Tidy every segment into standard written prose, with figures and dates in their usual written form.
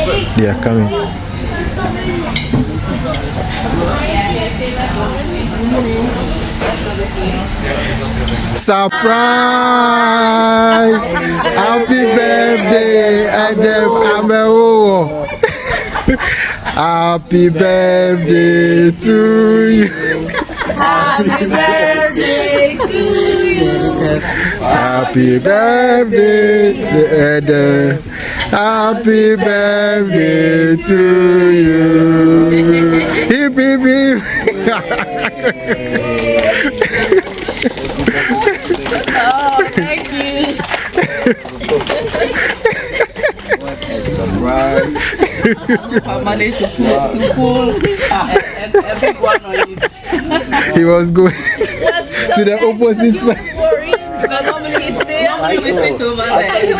They are coming. Surprise! Happy birthday, Adam Amewo. Happy birthday to you. Happy birthday to you. Happy birthday, Adam. Happy birthday to you. Hip hip hip. Oh, thank you. What a surprise. I managed to pull a big one on you. He was going to the opposite side. Because normally it's there, you sit over there.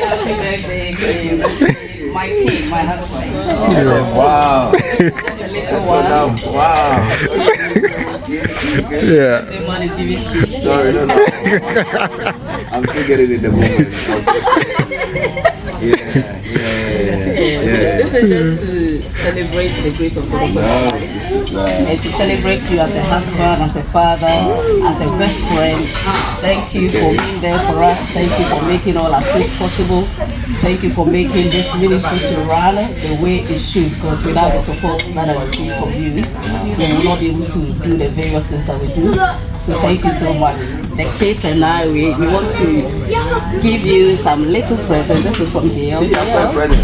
Happy birthday, my king, my husband. Wow. A little one. Wow. Yeah. The man is giving speech. Sorry, no. I'm still getting in the moment. Yeah. This is just to celebrate the grace of God. And to celebrate you as a husband, as a father, as a best friend. Thank you for being there for us. Thank you for making all our things possible. Thank you for making this ministry to run the way it should, because without the support that I receive from you, we will not be able to do the various things that we do. So thank you so much. The kid and I, we want to give you some little presents. This is from JL. Present.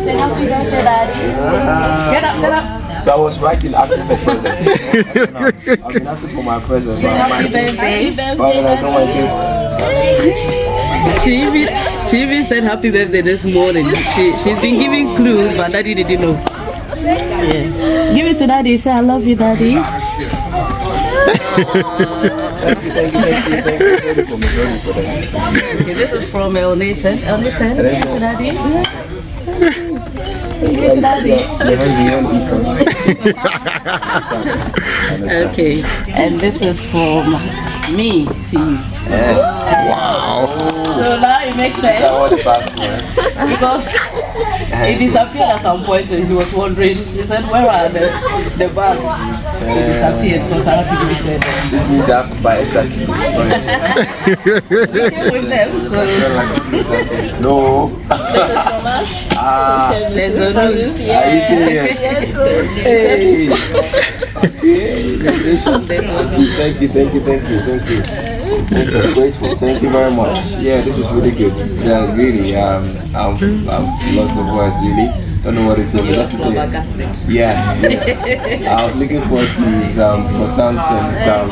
Say happy birthday, Daddy. Get up, get up. So I was writing asking for presents. I've been asking for my presents. Happy birthday. But I know my gifts. She even said happy birthday this morning. She's been giving clues, but Daddy didn't know. Yeah. Give it to Daddy. Say I love you, Daddy. Thank you for me. Okay, this is from El Nathan. El Nathan, give it to Daddy. Give it to Daddy. Okay, and this is from me to you. Wow. So now it makes sense because it disappeared at some point and he was wondering, he said, where are the bags? It disappeared because I had to give it to them. This means I have to buy extra keys. We came with them, so No. there's a news. Are you serious? Hey. There's a news. Thank you. Grateful. Thank you very much. Yeah, this is really good. Yeah, really. I'm lots of words. Really, don't know what to say. But just to say, yes. I was looking forward to some croissants and some.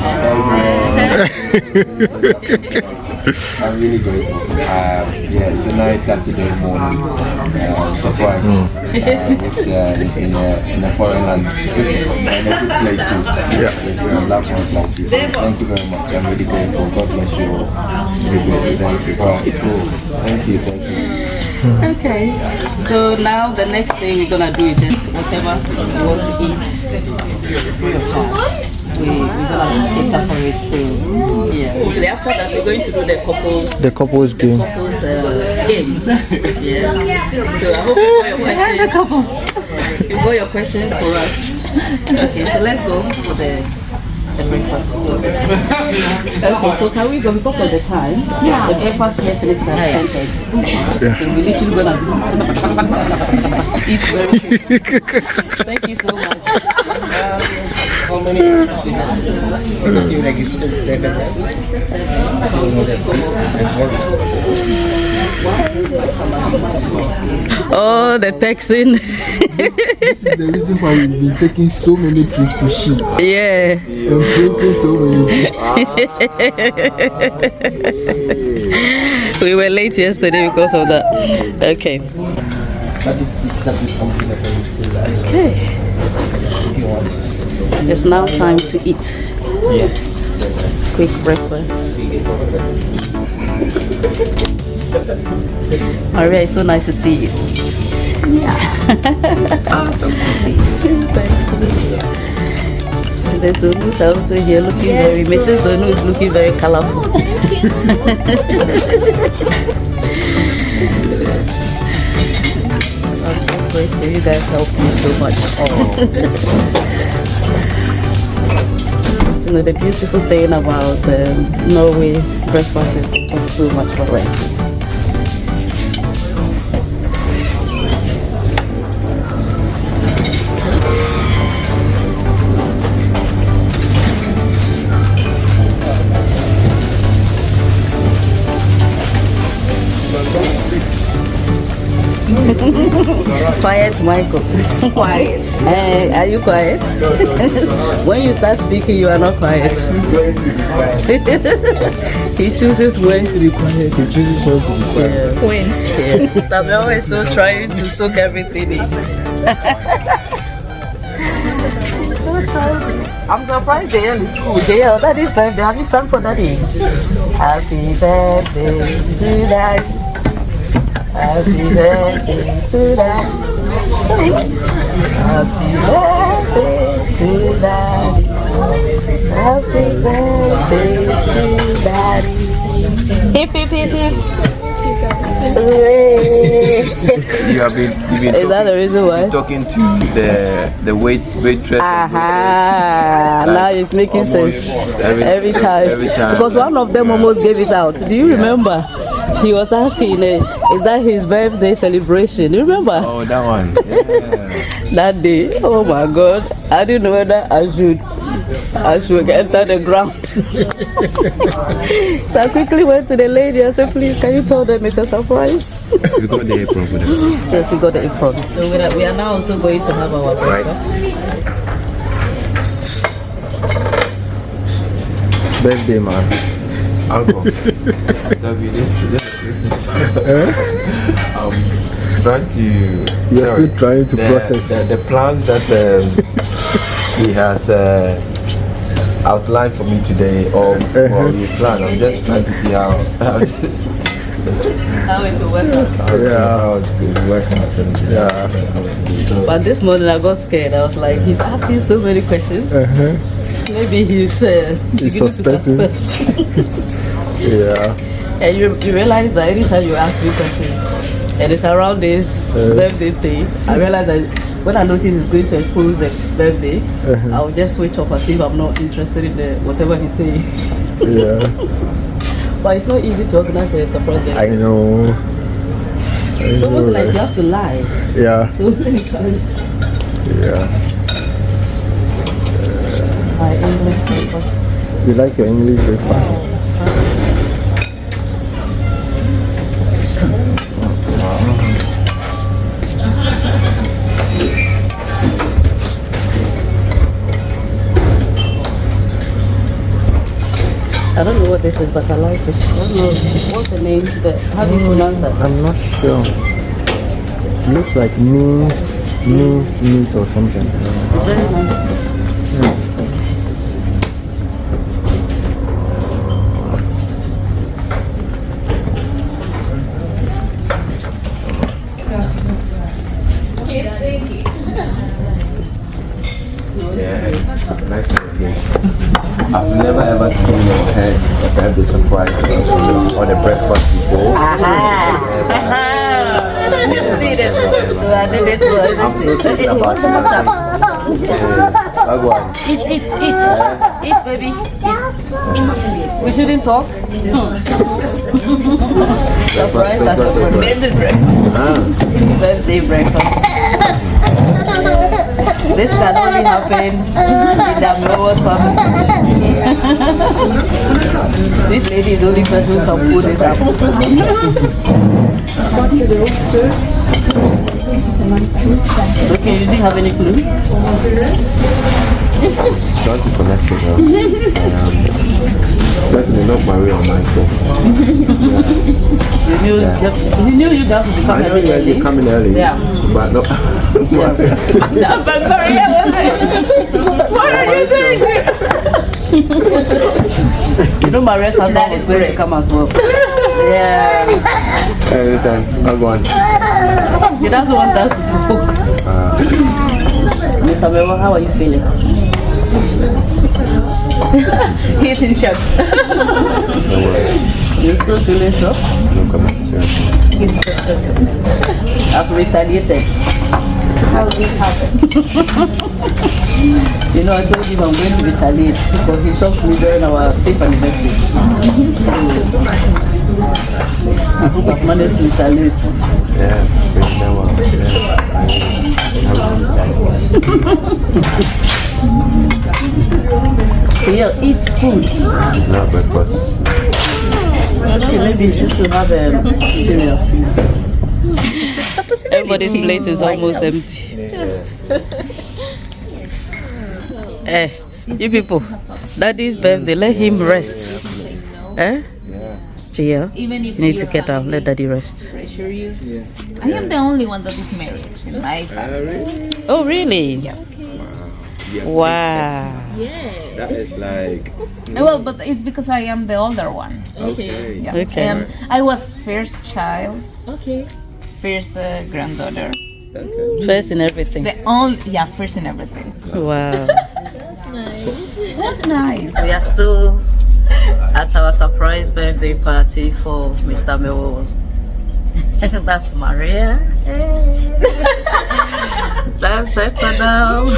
I'm really grateful. Yeah, it's a nice Saturday morning surprise, which in a foreign land, and a good place too. Yeah, with loved ones like this. Thank you very much. I'm really grateful. God bless you all. Really grateful. Thank you. Right, cool. Thank you. Okay, so now the next thing we're gonna do is just eat whatever you want to eat free of charge. We're gonna cater for it. So yeah. Hopefully after that we're going to do the couples game. Games. Yeah. So I hope you got your questions. You got your questions for us. Okay, so let's go for the breakfast. Okay, so can we go because of the time? Yeah. The breakfast here finishes at 10:30. Yeah. So we literally gonna eat very quick. Thank you so much. How many extras do you have? You registered 7. Oh, the texting. This is the reason why we've been taking so many trips to sheep. Yeah. And printing so many. We were late yesterday because of that. Okay. Okay. It's now time to eat. Yes. Quick breakfast. Maria, it's so nice to see you. Yeah. It's awesome to see you. Thank you. And the Sonus are also here looking very, Mrs. Sonu is looking very colorful. I'm so grateful. You guys help me so much. You know, the beautiful thing about Norway breakfast is there's so much variety. Quiet, Michael. Quiet. Are you quiet? When you start speaking, you are not quiet. He chooses when to be quiet. He chooses when to be quiet. Yeah. When? Yeah. Mr. Mel is still trying to soak everything in. Still trying. I'm surprised JL is cool. JL, daddy's birthday. Have you sung for daddy? Happy birthday to daddy. Happy birthday to daddy. Happy birthday to daddy. Happy birthday to daddy. Hip hip hip hip. You've been Is that the reason why? talking to the waitress. Aha! Now it's making sense every time. Every time. Because one of them almost gave it out. Do you remember? He was asking, is that his birthday celebration? You remember? Oh, that one. Yeah. That day, oh my God, I didn't know whether I should enter the ground. So I quickly went to the lady. I said, please, can you tell them it's a surprise? We got the apron for them. Yes, we got the apron. So we are now also going to have our breakfast. Birthday, man. Uncle. W, this trying to. You're still trying to process the plans that he has outlined for me today, or the plan. I'm just trying to see how it will work out. how it's going to work out. Yeah. But this morning I got scared. I was like, he's asking so many questions. Maybe he's beginning to suspecting. suspect. Yeah. And you realize that anytime you ask me questions, and it's around this birthday thing, I realize that when I notice he's going to expose the birthday, I'll just switch off and see if I'm not interested in whatever he's saying. Yeah. But it's not easy to organize a surprise birthday. I know. It's almost like you have to lie Yeah. so many times. Yeah. My English breakfast. You like your English breakfast? I don't know what this is, but I like it. I don't know what's the name. How do you pronounce that? I'm not sure. It looks like minced meat or something. It's very nice. I've never ever seen or heard a birthday surprise or the breakfast before. Did it. So I did it well. I'm so thinking about it. Eat, baby. Eat. We shouldn't talk. Surprise at the birthday breakfast. Birthday breakfast. This can only happen in the Melwood family. This lady is the only person who can pull this up. Okay, you didn't have any clue? Trying to connect with her. Certainly not my way on my stuff. You knew you got to be I coming know you're coming early. Yeah. But no. What are you doing here? You know Maria's husband is going to come as well. Yeah. Anytime. I'll go on. He doesn't want us to cook. Mr. Bewa, how are you feeling? He's in shock. No worries. You're so silly, so. No comments, sir. He's I've retaliated. How did it happen? You know, I told him I'm going to retaliate because he shocked me during our safe anniversary. I've managed to retaliate. Yeah, very well. So yeah, eat food. No breakfast. Okay, maybe you should have cereal. Everybody's plate is almost empty. You people, daddy's birthday, let him rest. Eh? Gia, Even if need your to get down, family let daddy rest. pressure you. I am the only one that is married in my family. Oh, really? Yeah. Wow. That is like Well, but it's because I am the older one. okay. Yeah. Okay. I was first child, Okay. first granddaughter. Okay. First in everything. The only, first in everything. Wow. That's nice. We are still at our surprise birthday party for Mr. Mewo. That's Maria. Hey. That's Eternal.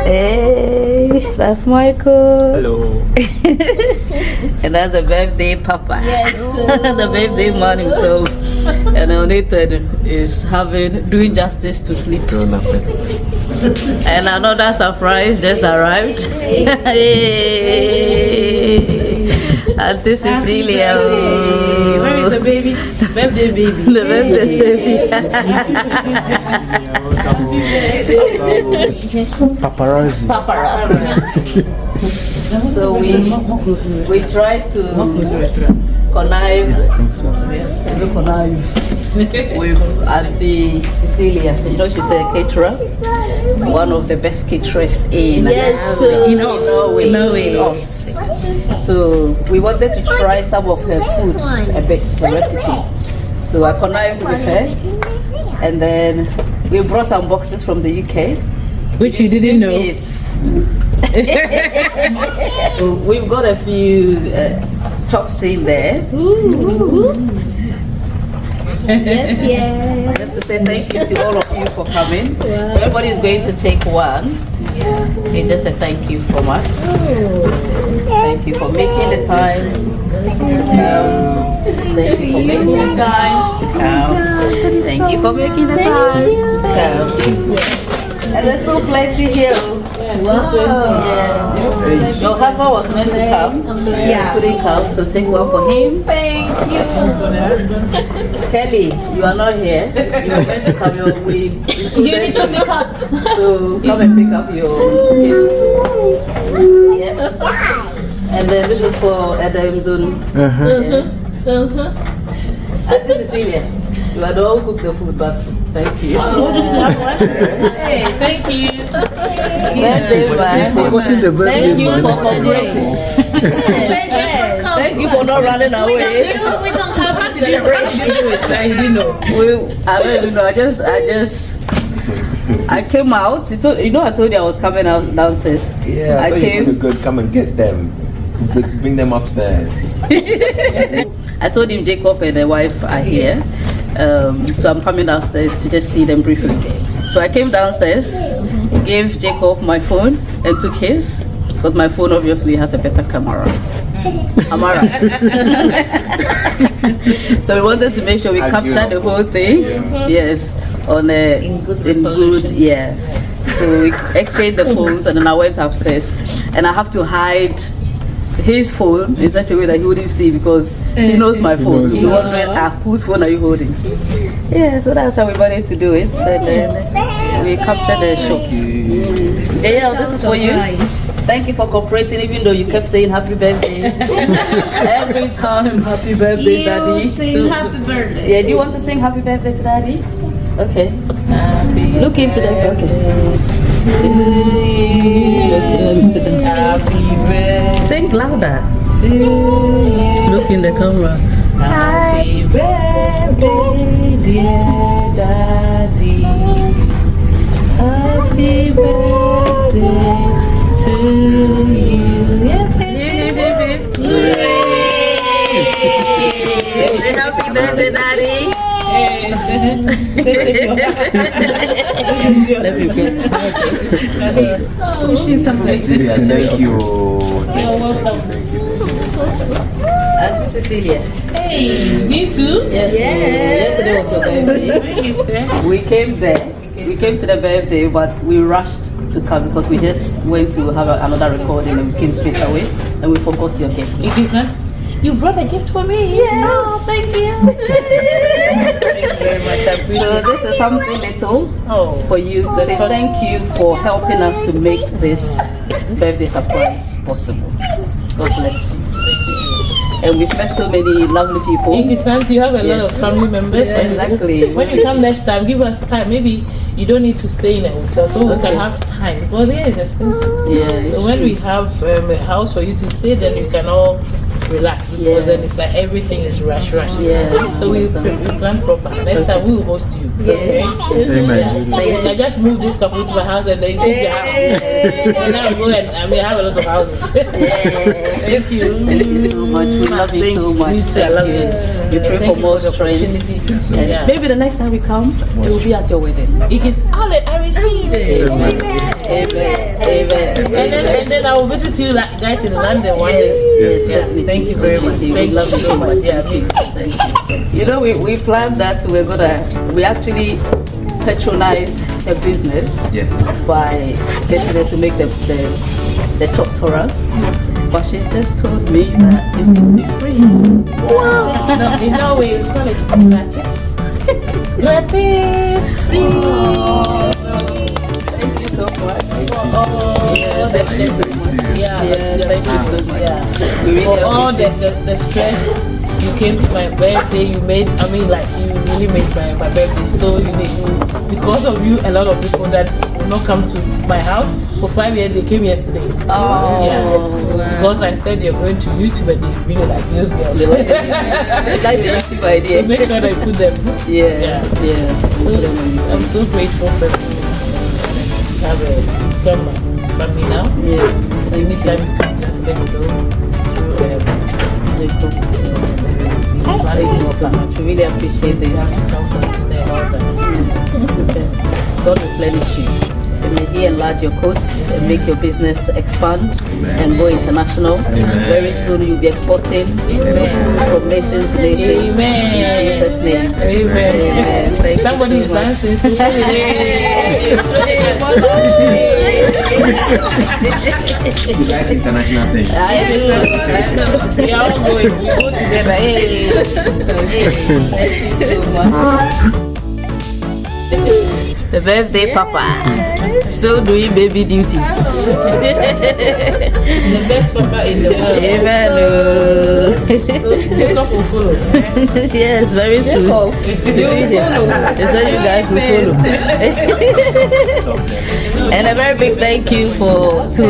Hey, that's Michael. Hello. And that's the birthday papa. Yes. The birthday man himself. And Nathan is doing justice to sleep. Still nothing. And another surprise just arrived. Hey. Auntie Cecilia. Where is the baby? Birthday baby. The birthday baby. Paparazzi. So we try to connive with Auntie Cecilia. You know, she's a caterer, one of the best caterers in Norway. So we wanted to try some of her food, a bit, the recipe. So I connived with her, and then we brought some boxes from the UK, Which you didn't know. We've got a few chops in there. Yes. Just to say thank you to all of you for coming. So everybody is going to take one. Okay, just a thank you from us. Thank you for making the time to come. Thank you for making the time to come. Thank you for making the time to come. And there's still plenty here. Yeah. Your husband was meant to come. He couldn't come, so take one for him. Thank you. Kelly, you are not here. You were meant to come your way. You need to pick up. So come and pick up your gifts. Yeah. And then this is for Adam Zone. Auntie Cecilia, you are the one who cooked the food, but thank you. Hey, thank you. Birthday man. Forgotten the birthday Thank you man. for cooperating. Thank you for not running away. We don't have a celebration. I didn't know. I don't even know. I came out. I told you I was coming out downstairs. Yeah, I thought you were good. Come and get them. Bring them upstairs. I told him Jacob and the wife are here. So I'm coming downstairs to just see them briefly. So I came downstairs, gave Jacob my phone and took his, because my phone obviously has a better camera. So we wanted to make sure we capture the whole thing. Yes, on in good resolution. So we exchanged the phones, and then I went upstairs, and I have to hide his phone in such a way that he wouldn't see, because he knows my phone. He's wondering, whose phone are you holding? Yeah, so that's how we managed to do it. And then we captured the shots. JL, this is for you. Thank you for cooperating, even though you kept saying happy birthday. Every time, happy birthday, Daddy. Sing happy birthday. Yeah, do you want to sing happy birthday to Daddy? Okay. Look into the okay. Happy birthday. Sing louder. Look in the camera. Happy birthday, dear Daddy. Happy birthday birthday, Daddy. Let me get. Oh, she's something. Thank you. Auntie Cecilia. Hey, me too? Yes. Yesterday was your birthday. We came there. We came to the birthday, but we rushed to come because we just went to have another recording and we came straight away and we forgot your gift. It is not. You brought a gift for me. Yes. Oh, thank you. Thank you very much. I appreciate So this is something little for you to say thank you for helping us to make this birthday surprise possible. God bless you. And we've met so many lovely people. In this sense, you have a lot of family members. Yeah, exactly. When you come next time, give us time. Maybe you don't need to stay in a hotel, so we can have time because here is expensive. Yeah. So when we have a house for you to stay, then you can all relax because then it's like everything is rush. Yeah. So we plan proper. Next time we will host you. Yes. Amen. I just move this couple to my house and then you take your house. And now go and I have a lot of houses. Thank you. Thank you so much. We love you so much. Me too, I love you. We pray for more strength. And Yeah. maybe the next time we come, it will be at your wedding. I receive it. Amen. Amen. And then I will visit you guys in London one day. Yes, Yeah. definitely. Thank you very much. We love you so much. Yeah, me too. Thank you. You know, we planned that we actually patronize the business Yes. by getting her to make the chops for us. But she just told me that it's going to be free. Wow. In Norway, we call it gratis. Gratis. Free. Thank you so much. Thank you so much. Yeah, thank you so much. Yeah. We really For all appreciate the stress you came to my birthday, you really made my birthday so unique. Because of you, a lot of people that will not come to my house for 5 years, they came yesterday. Oh, Yeah. wow. Because I said you're going to YouTube and they really like those girls. They like the active idea. So make sure I put them. Yeah. So, I'm so grateful for you. Have a camera family now. Yeah. So anytime you can just let me know through We really appreciate this. God replenish you. And may He enlarge your coasts and make your business expand and go international. Very soon you'll be exporting from nation to nation. Amen. In Jesus' name. Amen. Thank Somebody you is so much. dancing. She likes international things. I know. We are all going. We go together. Hey. Thank you so much. The birthday papa. Still doing baby duties. The best papa in the world. Amen. Jacob will follow. Yes, very soon. They said you guys will follow. And a very big thank you to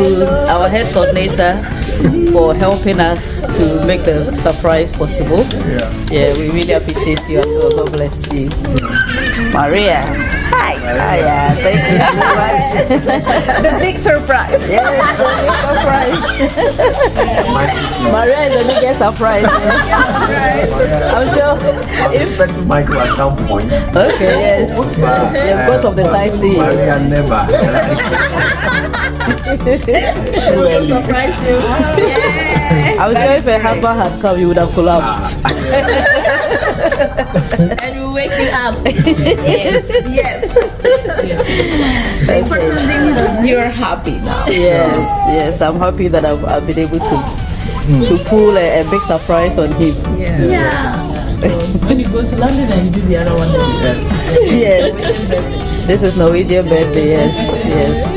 our head coordinator for helping us to make the surprise possible. Yeah, we really appreciate you as well. God bless you. Maria. Hi. Hiya. Thank you so much. The big surprise. Yes, the big surprise. Maria is the biggest surprise. I'm sure. I'm expecting Michael at some point. Okay, yes. Yeah, because of the sightseeing. Maria never. Surprise you. I'm sure if a hamper had come, you would have collapsed. And we'll wake you up. Yes. You're happy now. Yes. I'm happy that I've been able to pull a big surprise on him. So when you go to London and you do the other one, Yes. This is Norwegian birthday. Yes.